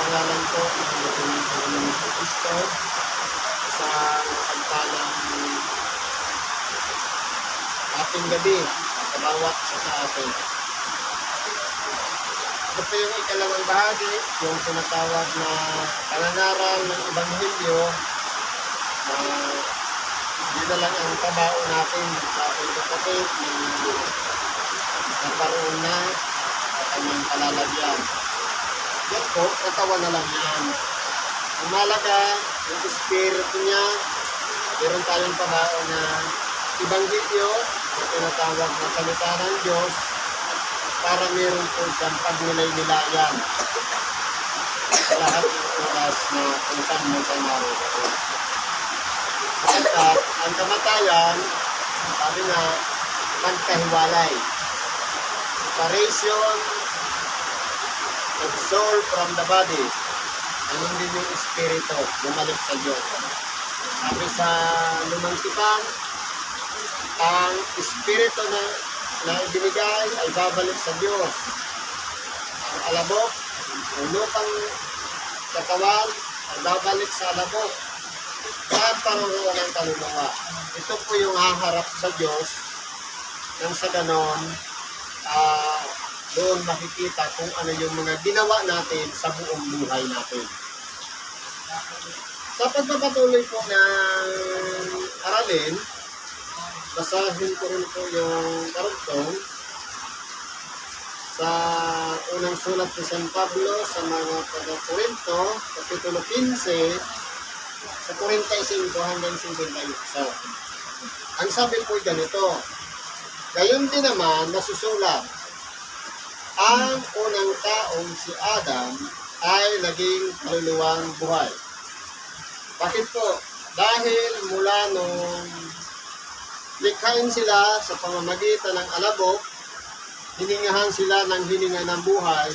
pangalan ko ng Panginoon Kristo sa pagpalang ating gabi sa bawat isa sa atin. Ito po yung ikalawang bahagi, yung tinatawag na pangangaral ng Ebanghelyo na hindi na lang ang tabao natin sa ating kapatid na naparoon na sa kanyang palalagyan. Yan po, katawan na lang yan. Ang malaga, yung espiritu niya, meron tayong tabao na Ebanghelyo na tinatawag na salita ng Diyos para meron po siyang pagnilay-nilayan sa lahat ng oras na kung saan man tayo naroon. At ang kamatayan, sabi nga, magkahiwalay. Separation of soul from the body. Anong din yung espiritu, bumalik sa Diyos. Sabi sa lumang tipan, ang espiritu na ibinigay ay babalik sa Diyos. Ang alabok, ang lupang katawan ay babalik sa alabok. Saan paroroon ang kaluluwa? Ito po yung haharap sa Diyos nang sa ganon, doon makikita kung ano yung mga ginawa natin sa buong buhay natin. Sa pagpapatuloy po ng aralin, basahin ko rin po yung karugtong sa unang sulat ni San Pablo sa mga taga-Korinto, Kapitulo 15, sa 45 hanggang 51. Ang sabi po ganito, gayon din naman nasusulat, ang unang taong si Adam ay naging kaluluwang buhay. Bakit po? Dahil mula nung likhain sila sa pamamagitan ng alabok, hiningahan sila ng hininga ng buhay,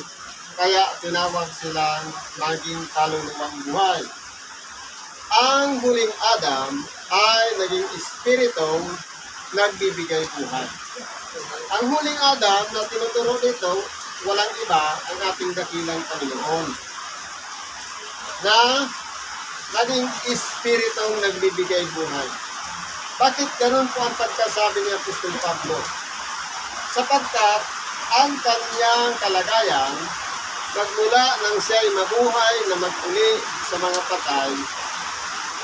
kaya tinawag silang naging kaluluwang buhay. Ang huling Adam ay naging espiritong nagbibigay buhay. Ang huling Adam na tinuturo dito, walang iba ang ating dakilang Panginoon na naging espiritong nagbibigay buhay. Bakit ganun po ang pagkasabi ni Apostol Pablo? Sapagkat ang kanyang kalagayan, magmula nang siya'y mabuhay na mag-uli sa mga patay,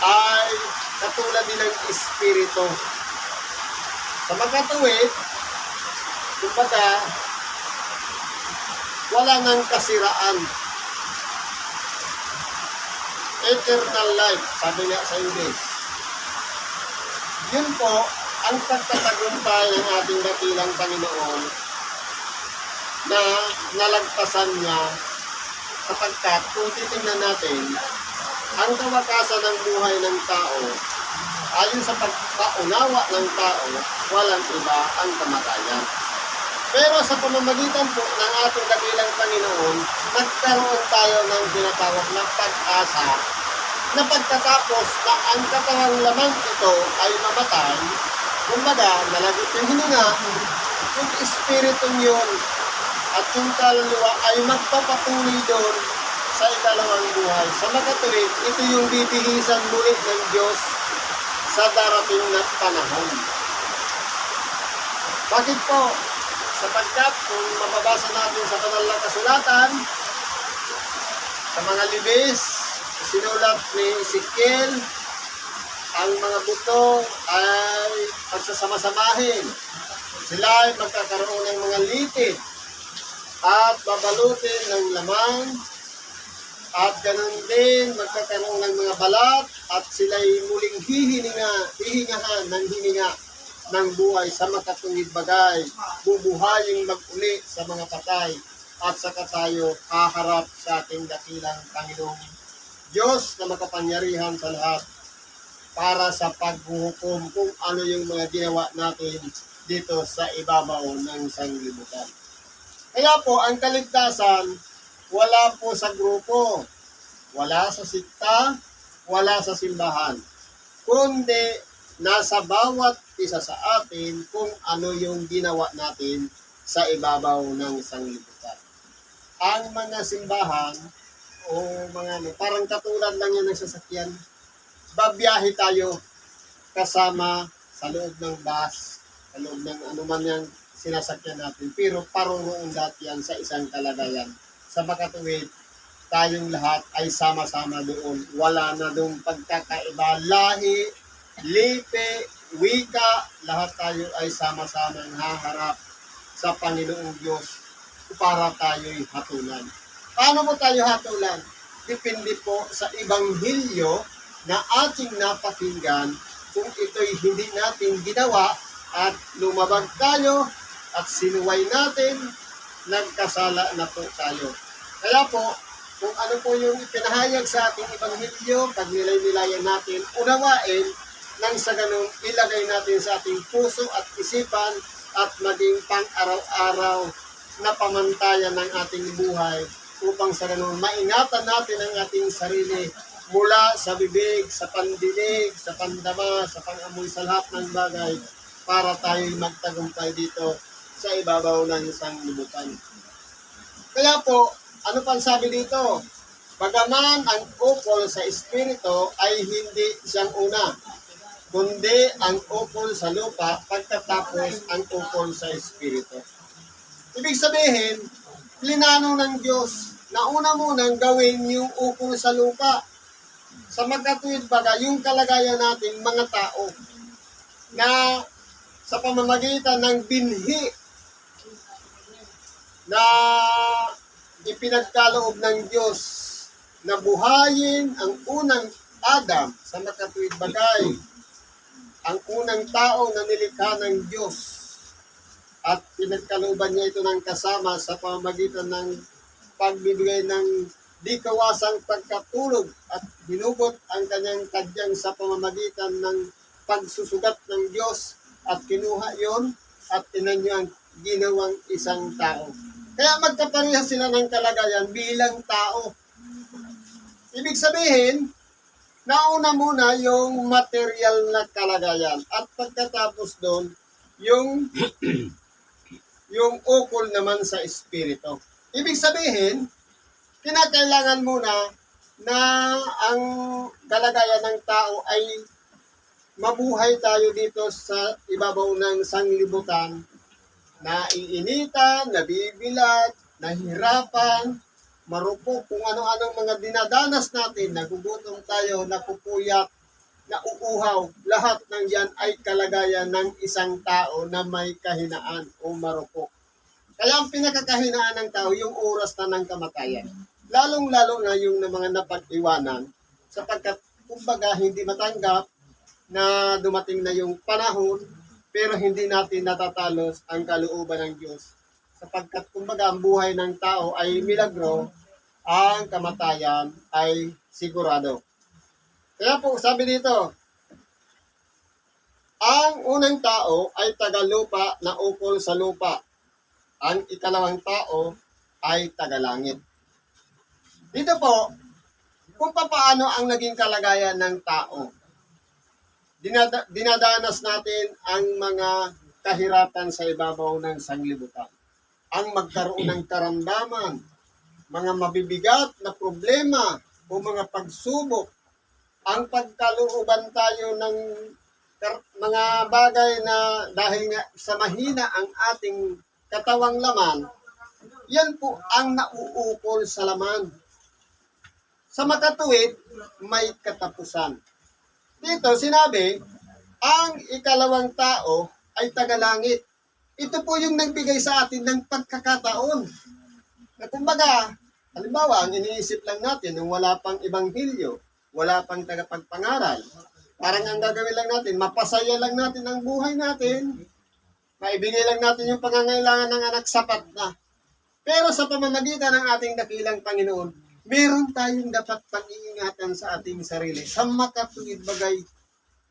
ay katulad din ng espiritu. Sa magkatuwid, kumbaga, wala nang kasiraan. Eternal life, sabi nga sa English. Yun po, ang pagtatagumpay ng ating dakilang Panginoon na nalagpasan niya sapagkat kung titingnan natin, ang kawakasan ng buhay ng tao, ayon sa pagpaunawa ng tao, walang iba ang kamatayan. Pero sa pamamagitan po ng ating dakilang Panginoon, nagkaroon tayo ng tinatawag na pag-asa na pagkatapos na ang katawang lamang ito ay mamatay, kumbaga, nalagot yung hininga, yung espiritong yun at yung kaluluwa ay magpapatuloy doon sa ikalawang buhay. Sa makatuwid, ito yung bibihisan muli ng Diyos sa darating na panahon. Bakit po? Sapagkat kung mababasa natin sa banal na kasulatan, sa mga libis, sinulat ni Ezekiel, ang mga buto ay pagsasama-samahin. Sila ay magkakaroon ng mga litid at babalutin ng laman at ganun din magkakaroon ng mga balat at sila'y muling hihingahan ng hininga ng buhay sa makatungid bagay, bubuhayin mag-uli sa mga patay at saka tayo haharap sa ating dakilang Panginoong Diyos na makapangyarihan sa lahat para sa paghuhukom kung ano yung mga ginawa natin dito sa ibabaw ng sanglibutan. Kaya po, ang kaligtasan, wala po sa grupo, wala sa sikta, wala sa simbahan, kundi nasa bawat isa sa atin kung ano yung ginawa natin sa ibabaw ng sanglibutan. Ang mga simbahan o mga ano, parang katulad lang yan ng sasakyan. Babiyahe tayo kasama sa loob ng bus, sa loob ng anuman yung sinasakyan natin. Pero paroroon dati yan sa isang kalagayan. Sa makatuwid, tayong lahat ay sama-sama doon. Wala na doon pagkakaiba, lahi, lipe, wika, lahat tayo ay sama-sama haharap sa Panginoong Diyos para tayo'y hatulan. Paano mo tayo hatulan? Depende po sa Ebanghelyo na ating napakinggan. Kung ito'y hindi natin ginawa at lumabag tayo at sinuway natin, nagkasala na po tayo. Kaya po, kung ano po yung ipinahayag sa ating Ebanghelyo, pag nilay-nilayan natin, unawain, nang sa ganun ilagay natin sa ating puso at isipan at maging pang-araw-araw na pamantayan ng ating buhay upang sa ganun maingatan natin ang ating sarili mula sa bibig, sa pandinig, sa pandama, sa pangamoy, sa lahat ng bagay para tayo'y magtagumpay dito sa ibabaw ng sanglibutan. Kaya po, ano pang sabi dito? Bagaman ang ukol sa Espiritu ay hindi siyang una, kundi ang ukol sa lupa pagkatapos ang ukol sa Espiritu. Ibig sabihin, plinano ng Diyos na una munang gawin yung ukol sa lupa. Sa magkatuwid baga, yung kalagayan natin mga tao na sa pamamagitan ng binhi na ipinagkaloob ng Diyos na buhayin ang unang Adam sa makatuwid bagay, ang unang tao na nilikha ng Diyos at pinagkalooban niya ito ng kasama sa pamamagitan ng pagbibigay ng di kawasang pagkatulog at hinugot ang kanyang kadyang sa pamamagitan ng pagsusugat ng Diyos at kinuha yon at tinanyo ang ginawang isang tao. Kaya magkaparehas sila ng kalagayan bilang tao. Ibig sabihin, nauna muna yung material na kalagayan at pagkatapos doon, yung ukol naman sa espiritu. Ibig sabihin, kinakailangan muna na ang kalagayan ng tao ay mabuhay tayo dito sa ibabaw ng sanglibutan, naiinitan, nabibilat, nahihirapan, marupok, kung ano-anong mga dinadanas natin, nagugutom tayo, napupuyat, nauuhaw, lahat ng yan ay kalagayan ng isang tao na may kahinaan o marupok. Kaya ang pinakakahinaan ng tao, yung oras na ng kamatayan. Lalong-lalo na yung mga napag-iwanan, sapagkat kumbaga hindi matanggap na dumating na yung panahon, pero hindi natin natatalos ang kalooban ng Diyos. Sapagkat kumbaga ang buhay ng tao ay milagro, ang kamatayan ay sigurado. Kaya po sabi dito, ang unang tao ay tagalupa na ukol sa lupa. Ang ikalawang tao ay tagalangit. Dito po, kung paano ang naging kalagayan ng tao. Dinadanas natin ang mga kahirapan sa ibabaw ng sanglibutan. Ang magkaroon ng karamdaman, mga mabibigat na problema o mga pagsubok, ang pagkalooban tayo ng mga bagay na dahil nga sa mahina ang ating katawang laman, yan po ang nauukol sa laman. Sa makatuwid, may katapusan. Dito sinabi, ang ikalawang tao ay tagalangit. Ito po yung nagbigay sa atin ng pagkakataon. Na kumbaga, halimbawa, ang iniisip lang natin nung wala pang ebanghelyo, wala pang tagapagpangaral, parang ang gagawin lang natin, mapasaya lang natin ang buhay natin, maibigay lang natin yung pangangailangan ng anak, sapat na. Pero sa pamamagitan ng ating dakilang Panginoon, meron tayong dapat pag-iingatan sa ating sarili. Sa makatuwid bagay,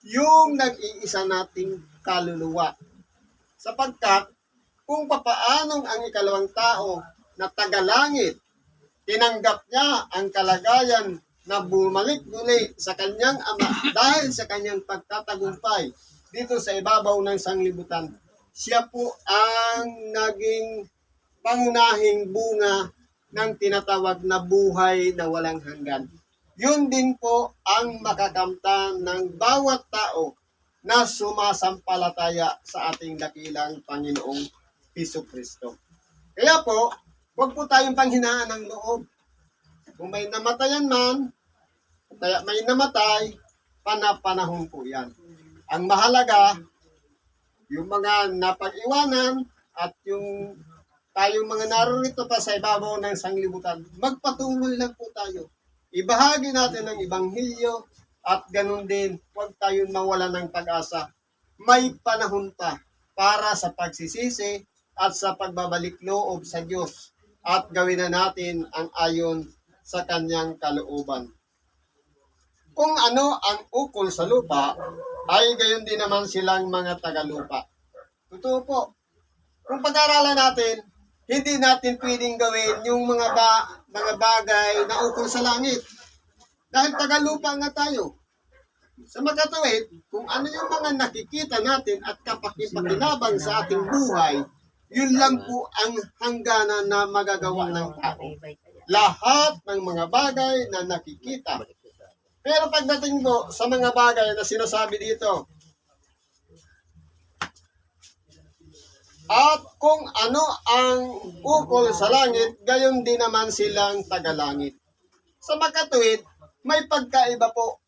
yung nag-iisa nating kaluluwa. Sapagkat, kung papaanong ang ikalawang tao na tagalangit, tinanggap niya ang kalagayan na bumalik muli sa kanyang ama dahil sa kanyang pagtatagumpay dito sa ibabaw ng sanglibutan. Siya po ang naging pangunahing bunga ng tinatawag na buhay na walang hanggan. Yun din po ang makakamtan ng bawat tao na sumasampalataya sa ating dakilang Panginoong Hesus-Kristo. Kaya po, huwag po tayong panghinaan ng loob. Kung may namatayan man, kaya may namatay, panapanahon po yan. Ang mahalaga, yung mga napag-iwanan at yung tayong mga narito pa sa ibabaw ng sanglibutan, magpatuloy lang po tayo. Ibahagi natin ang Ebanghelyo at ganun din, huwag tayong mawala ng pag-asa. May panahon pa para sa pagsisisi at sa pagbabalik loob sa Diyos at gawin na natin ang ayon sa kanyang kalooban. Kung ano ang ukol sa lupa, ay gayon din naman silang mga tagalupa. Totoo po. Kung pag-aralan natin, hindi natin pwedeng gawin yung mga bagay na ukol sa langit. Dahil tagalupa nga tayo. Sa makatuwid, kung ano yung mga nakikita natin at kapakipakinabang sa ating buhay, yun lang po ang hangganan na magagawa ng tao. Lahat ng mga bagay na nakikita. Pero pagdating po sa mga bagay na sinasabi dito, at kung ano ang ukol sa langit, gayon din naman silang tagalangit. Sa makatuwid, may pagkaiba po.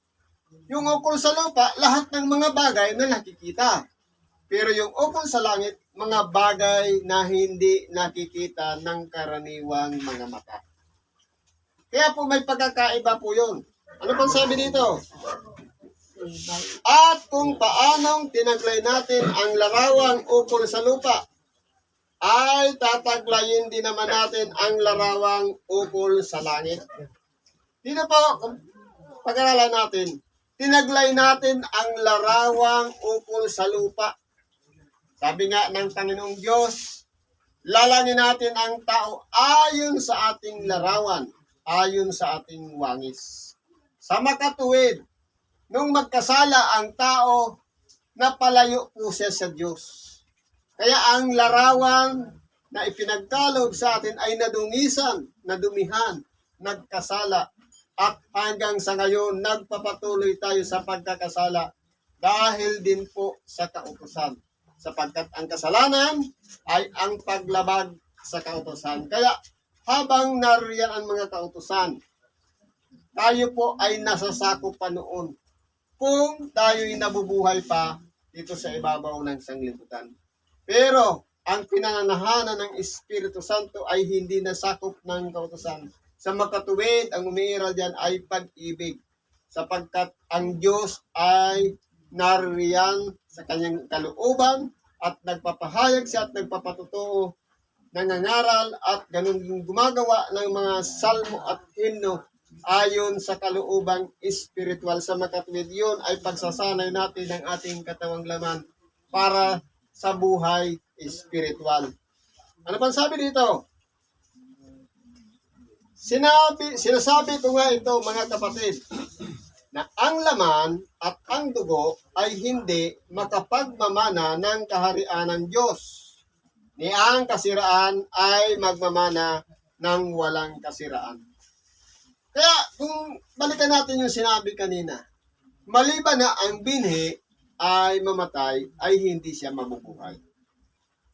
Yung ukol sa lupa, lahat ng mga bagay na nakikita. Pero yung ukol sa langit, mga bagay na hindi nakikita ng karaniwang mga mata. Kaya po may pagkakaiba po yun. Ano pang sabi dito? At kung paanong tinaglay natin ang larawang ukol sa lupa, ay tataglayin din naman natin ang larawang ukol sa langit. Dito po, pag-aralan natin, tinaglay natin ang larawang ukol sa lupa. Sabi nga ng Panginoong Diyos, lalangin natin ang tao ayon sa ating larawan, ayon sa ating wangis. Sa makatuwid, nung magkasala ang tao, napalayo po siya sa Diyos. Kaya ang larawan na ipinagkaloob sa atin ay nadungisan, nadumihan, nagkasala. At hanggang sa ngayon, nagpapatuloy tayo sa pagkakasala dahil din po sa kautusan. Sapagkat ang kasalanan ay ang paglabag sa kautusan. Kaya habang nariyan ang mga kautusan, tayo po ay nasasakop pa noon kung tayo'y nabubuhay pa dito sa ibabaw ng sanglibutan. Pero ang pinananahanan ng Espiritu Santo ay hindi nasakop ng kautusan. Sa makatuwid, ang umiiral diyan ay pag-ibig. Sapagkat ang Diyos ay nariyan sa kanyang kalooban at nagpapahayag siya at nagpapatutuo, nangangaral at ganun din gumagawa ng mga salmo at himno ayon sa kaloobang espiritual. Sa makatuwid, yun ay pagsasanay natin ng ating katawang laman para sa buhay espiritual. Ano pang sabi dito? Sinasabi ko nga ito, mga kapatid, na ang laman at ang dugo ay hindi makapagmamana ng kaharian ng Diyos. Ni ang kasiraan ay magmamana ng walang kasiraan. Kaya kung balikan natin yung sinabi kanina, maliban na ang binhi ay mamatay, ay hindi siya mabubuhay.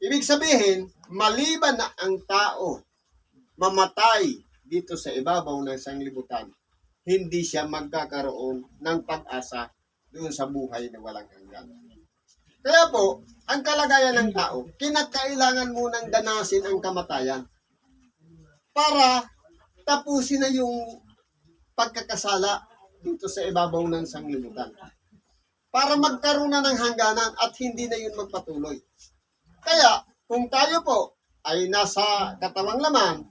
Ibig sabihin, maliban na ang tao mamatay dito sa ibabaw ng sanglibutan, hindi siya magkakaroon ng pag-asa doon sa buhay na walang hanggan. Kaya po, ang kalagayan ng tao, kinakailangan munang danasin ang kamatayan para tapusin na yung pagkakasala dito sa ibabaw ng sanglibutan. Para magkaroon na ng hangganan at hindi na yun magpatuloy. Kaya, kung tayo po ay nasa katawang laman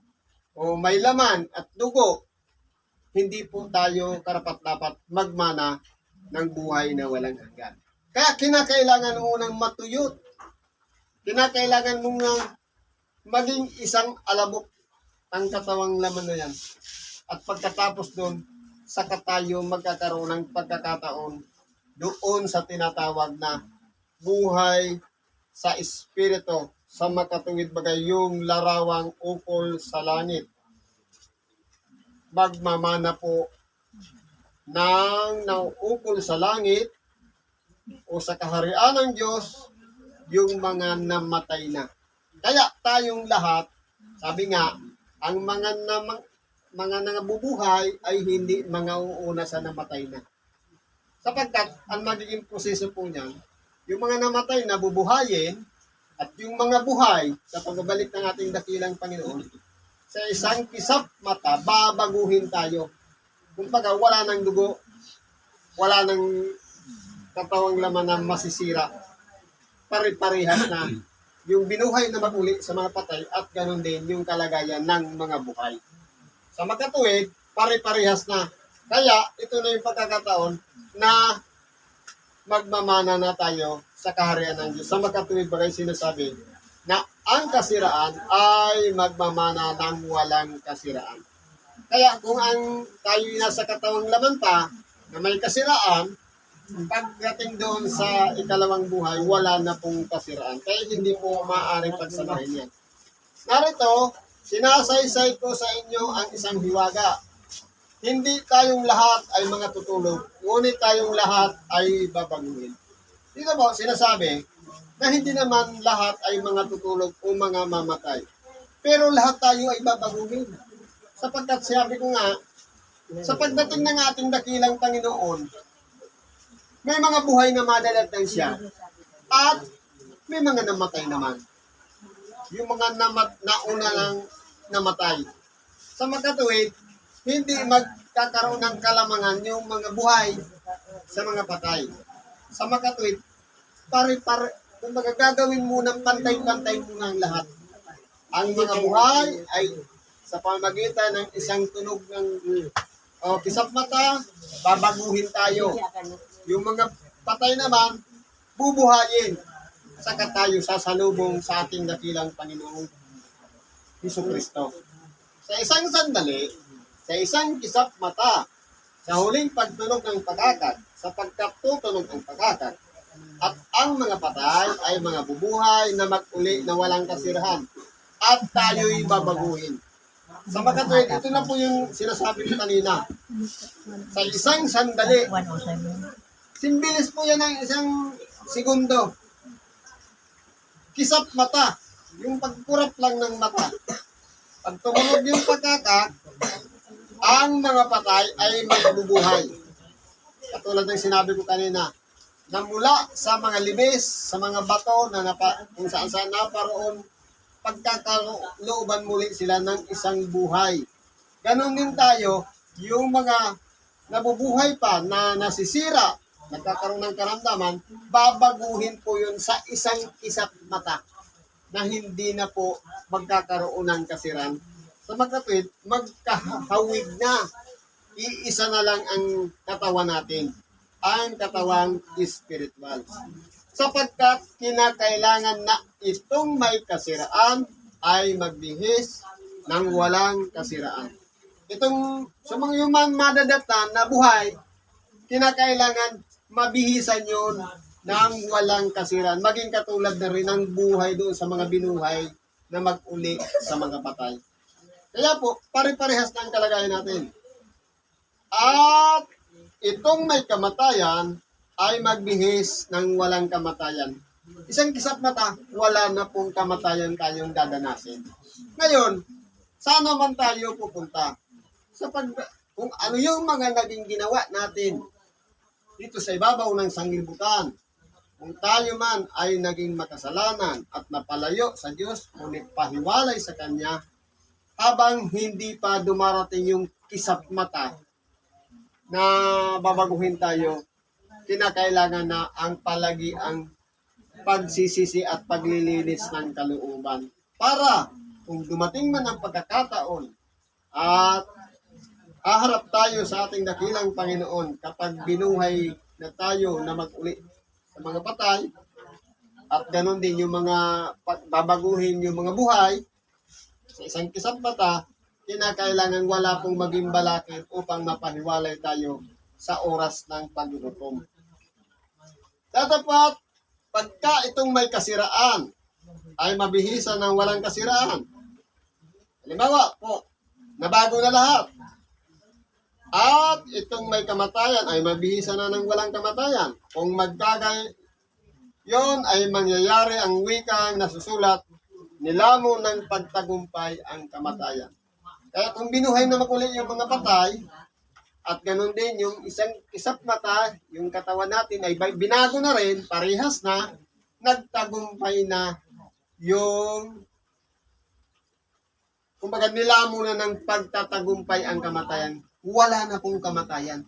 o may laman at dugo, hindi po tayo karapat-dapat magmana ng buhay na walang hanggan. Kaya kinakailangan mo nang matuyot. Kinakailangan mo nang maging isang alabok ang katawang laman na yan. At pagkatapos doon, saka tayo magkakaroon ng pagkakataon doon sa tinatawag na buhay sa Espiritu, sa makatuwid bagay yung larawang ukol sa langit. magmamana po ng nauukol sa langit o sa kaharian ng Diyos yung mga namatay na. Kaya tayong lahat, sabi nga, ang mga nangabubuhay ay hindi mga uuna sa namatay na. Sapagkat ang magiging proseso po niyan, yung mga namatay na bubuhayin at yung mga buhay sa pagbabalik ng ating dakilang Panginoon, sa isang kisap mata, babaguhin tayo. Kumbaga, wala ng dugo, wala ng katawang laman na masisira. Pare-parehas na yung binuhay na maguli sa mga patay at ganoon din yung kalagayan ng mga buhay. Sa makatuwid, pare-parehas na. Kaya, ito na yung pagkakataon na magmamana na tayo sa kaharian ng Diyos. Sa makatuwid bagay sinasabi na ang kasiraan ay magmamana ng walang kasiraan. Kaya kung ang tayo nasa katawang laman pa na may kasiraan, pagdating doon sa ikalawang buhay, wala na pong kasiraan. Kaya hindi po maaaring pagsamahin yan. Narito, sinasaysay ko sa inyo ang isang hiwaga. Hindi tayong lahat ay mga tutulog, ngunit tayong lahat ay babaguhin. Dito po, sinasabi na hindi naman lahat ay mga tutulog o mga mamatay. Pero lahat tayo ay babaguhin. Sapagkat sabi ko nga, sa pagdating ng ating dakilang Panginoon, may mga buhay na madalatnan siya at may mga namatay naman. Yung mga nauna lang namatay. Sa magkatuwid, hindi magkakaroon ng kalamangan yung mga buhay sa mga patay. Sa magkatuwid, kumbaga gagawin mo ng pantay-pantay mo ng lahat. Ang mga buhay ay sa pamagitan ng isang tunog ng kisap mata, babaguhin tayo. Yung mga patay naman, bubuhayin. Saka tayo sasalubong sa ating dakilang Panginoong Jesucristo. Sa isang sandali, sa isang kisap mata, sa huling pagtunog ng pagkakat, sa pagkatutunog ng pagkakat, at ang mga patay ay mga bubuhay na mag-uli na walang kasirahan, at tayo'y babaguhin. Sa makatuwid, ito na po yung sinasabi ko kanina. Sa isang sandali, simbilis po yan ng isang segundo. Kisap mata, yung pagkurap lang ng mata. Pag tumunog yung pagkakat, ang mga patay ay magbubuhay. Katulad ng sinabi ko kanina, na mula sa mga libis, sa mga bato na kung saan-saan naparoon, pagkakalooban muli sila ng isang buhay. Ganon din tayo, yung mga nabubuhay pa na nasisira, nagkakaroon ng karamdaman, babaguhin po yun sa isang kisap mata na hindi na po magkakaroon ng kasiran. Sa magkatwid, magkahawig na. Iisa na lang ang katawan natin, ang katawang spiritual. Sapagkat kinakailangan na itong may kasiraan ay magbihis ng walang kasiraan. Itong sa mga human madadatan na buhay, kinakailangan mabihisan yun ng walang kasiraan. Maging katulad na rin ang buhay doon sa mga binuhay na mag-uli sa mga patay. Kaya po, pare-parehas na ang kalagayan natin. At itong may kamatayan ay magbihis ng walang kamatayan. Isang kisap mata, wala na pong kamatayan tayong dadanasin. Ngayon, saan naman tayo pupunta? Kung ano yung mga naging ginawa natin dito sa ibabaw ng sanglibutan, kung tayo man ay naging makasalanan at napalayo sa Diyos, ngunit pahiwalay sa Kanya, habang hindi pa dumarating yung kisap mata na babaguhin tayo, kinakailangan na ang palagi ang pagsisisi at paglilinis ng kalooban. Para kung dumating man ang pagkakataon at haharap tayo sa ating dakilang Panginoon kapag binuhay na tayo na mag-uli sa mga patay at ganoon din yung mga babaguhin yung mga buhay sa isang kisap mata, kinakailangan wala pong maging balakid upang mapahiwalay tayo sa oras ng paggutom. Tatapat, pagka itong may kasiraan, ay mabihisan ng walang kasiraan. Halimbawa po, nabago na lahat. At itong may kamatayan ay mabihisa na ng walang kamatayan. Kung magkagay, yon ay mangyayari ang wikang nasusulat, nilamo ng pagtagumpay ang kamatayan. Kaya kung binuhay na makuli yung mga patay, at ganun din yung isang mata, yung katawan natin ay binago na rin, parehas na, nagtagumpay na yung, kumbaga nilamo na ng pagtatagumpay ang kamatayan. Wala na pong kamatayan.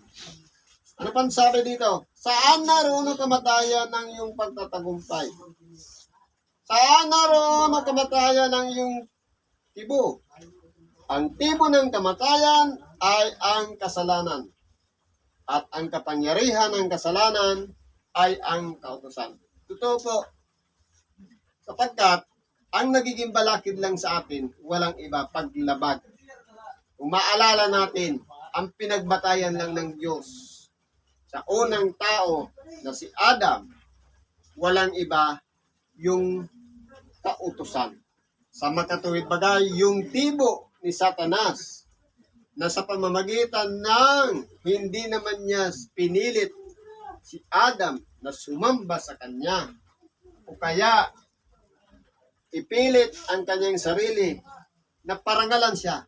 Ano pang sabi dito? Saan naroon ang kamatayan ng iyong pagtatagumpay? Saan naroon ang kamatayan ng iyong tibo? Ang tibo ng kamatayan ay ang kasalanan. At ang kapangyarihan ng kasalanan ay ang kautusan. Totoo po. Sapagkat ang nagiging balakid lang sa atin, walang iba, paglabag. Kung maalala natin, ang pinagbatayan lang ng Diyos sa unang tao na si Adam, walang iba yung kautusan. Sa makatuwid bagay, yung tibo ni Satanas na sa pamamagitan ng hindi naman niya pinilit si Adam na sumamba sa kanya o kaya ipilit ang kanyang sarili na parangalan siya,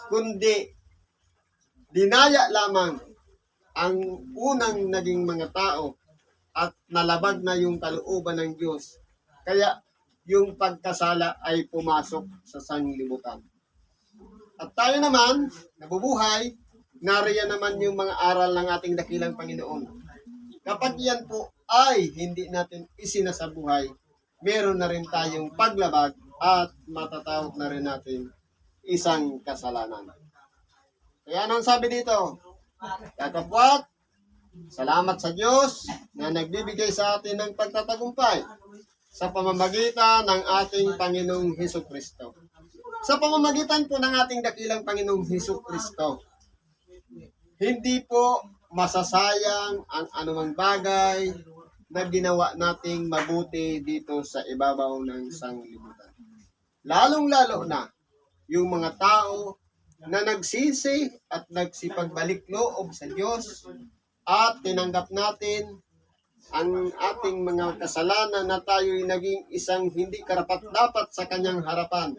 kundi dinaya lamang ang unang naging mga tao at nalabag na yung kalooban ng Diyos. Kaya yung pagkasala ay pumasok sa sanglibutan. At tayo naman, nabubuhay, nariyan naman yung mga aral ng ating dakilang Panginoon. Kapag yan po ay hindi natin isinasabuhay, meron na rin tayong paglabag at matatawag na rin natin isang kasalanan. Kaya anong sabi dito? Katapwat, salamat sa Diyos na nagbibigay sa atin ng pagtatagumpay sa pamamagitan ng ating Panginoong Hesukristo. Sa pamamagitan po ng ating dakilang Panginoong Hesukristo, hindi po masasayang ang anumang bagay na ginawa nating mabuti dito sa ibabaw ng sanglibutan. Lalong-lalo na yung mga tao na nagsisi at nagsipagbalik loob sa Diyos at tinanggap natin ang ating mga kasalanan na tayo'y naging isang hindi karapat-dapat sa kanyang harapan.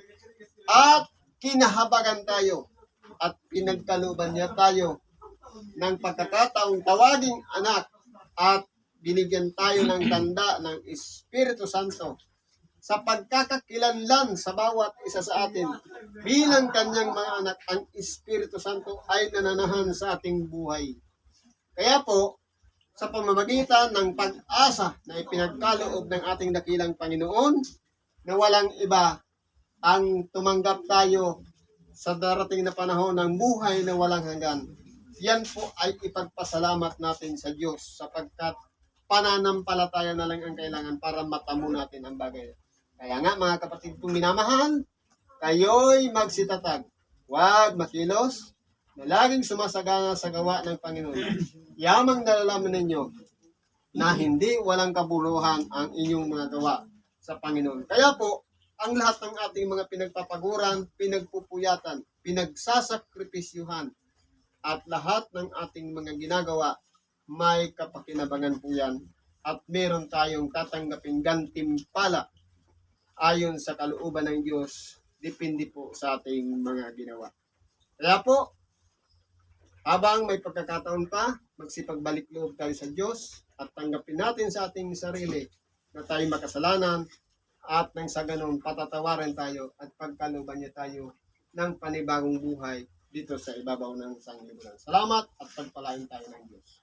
At kinahabagan tayo at pinagkaluban niya tayo ng pagkakataong tawaging anak at binigyan tayo ng tanda ng Espiritu Santo sa pagkakakilanlan sa bawat isa sa atin bilang kanyang mga anak. Ang Espiritu Santo ay nananahan sa ating buhay. Kaya po, sa pamamagitan ng pag-asa na ipinagkaloob ng ating dakilang Panginoon, na walang iba ang tumanggap tayo sa darating na panahon ng buhay na walang hanggan, yan po ay ipagpasalamat natin sa Diyos sapagkat pananampalataya na lang ang kailangan para matamo natin ang bagay. Kaya nga mga kapatid kong minamahal, kayo'y magsitatag. Huwag makilos na laging sumasagana sa gawa ng Panginoon. Yamang nalalaman ninyo na hindi walang kabuluhan ang inyong mga gawa sa Panginoon. Kaya po, ang lahat ng ating mga pinagpapaguran, pinagpupuyatan, pinagsasakripisyuhan, at lahat ng ating mga ginagawa, may kapakinabangan po yan. At meron tayong tatanggaping gantimpala ayon sa kalooban ng Diyos, depende po sa ating mga ginawa. Kaya po, habang may pagkakataon pa, magsipagbalik loob tayo sa Diyos at tanggapin natin sa ating sarili na tayo makasalanan at nang sa ganun patatawarin tayo at pagkalooban niya tayo ng panibagong buhay dito sa ibabaw ng sanglibutan. Salamat at pagpalain tayo ng Diyos.